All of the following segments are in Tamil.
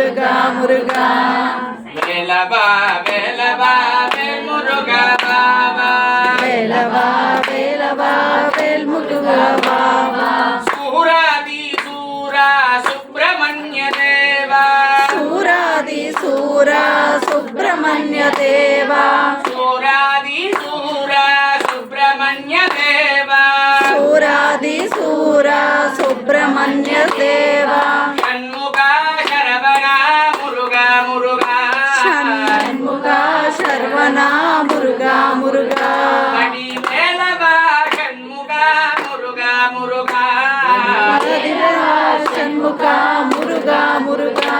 முருகா முருகா வேலவா வேலவா வேல் முருகா பாவா வேலவா வேலவா வேல் முருகா பாவா சூராதி சூரா சுப்பிரமணிய தேவா சூராதி சூரா சுப்பிரமணிய தேவா சூராதி சூரா சுப்பிரமணிய தேவா சூராதி சூரா சுப்பிரமணிய தேவா ஷண்முகா சரவணா முருகா முருகா ஷண்முகா சரவணா முருகா முருகா மணி வேலவா ஷண்முகா முருகா முருகா ஷண்முகா முருகா முருகா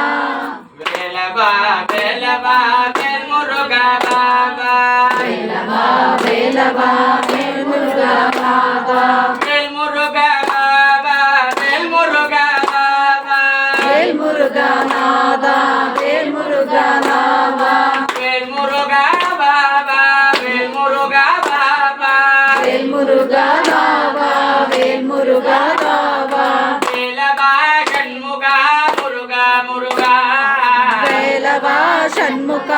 வேலவா வேலவா வேல் முருகா பாபா வேலவா வேலவா வேல் முருகா பாபா வேல் முருகா பாபா வேல் முருகா பாபா வேல் முருகா நாதா வேல் முருகா நாதா வேல் முருகா பாபா வேல் முருகா பாபா வேல் முருகா நாவா வேல் முருகா நாவா வேலவா ஷண்முகா முருகா முருகா வேலவா ஷண்முகா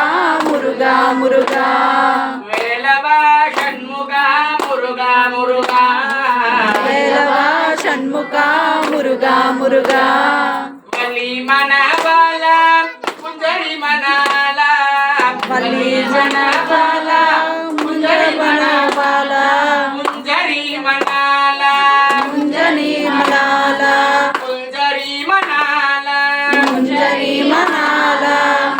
முருகா முருகா வேலவா ஷண்முகா முருகா முருகா வேலவா ஷண்முகா முருகா முருகா வலி மனபால குஞ்சரி மனால வள்ளி ஜனபால முஞ்சரி மணபால குஞ்சரி மனால முஞ்சனி மலால குஞ்சரி மனால முஞ்சரி மணால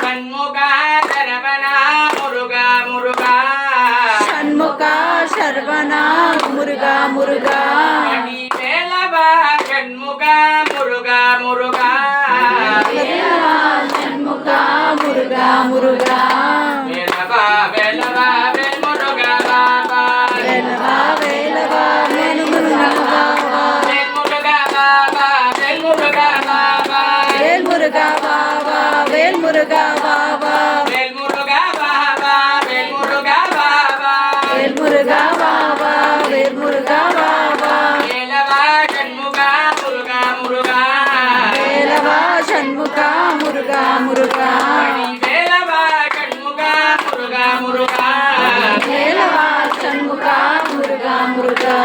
ஷண்முகா சரவணா முருகா முருகா ஷண்முகா சரவணா முருகா முருகா மணி வேலவா ஷண்முகா முருகா முருகா வேலவா ஷண்முகா முருகா முருகா வேலவா வேலவா வேல் முருகா பாபா வேலவா வேலவா வேல் முருகா பாபா வேல் முருகா பாபா வேல் முருகா பாபா வேல் முருகா பாபா வேல் முருகா பாபா வேல் முருகா பாபா வேல் முருகா பாபா வேல் முருகா பாபா வேல் முருகா பாபா வேலவா ஷண்முகா முருகா முருகா வேலவா ஷண்முகா முருகா முருகா மணி வேலவா ஷண்முகா முருகா முருகா வேலவா ஷண்முகா முருகா முருகா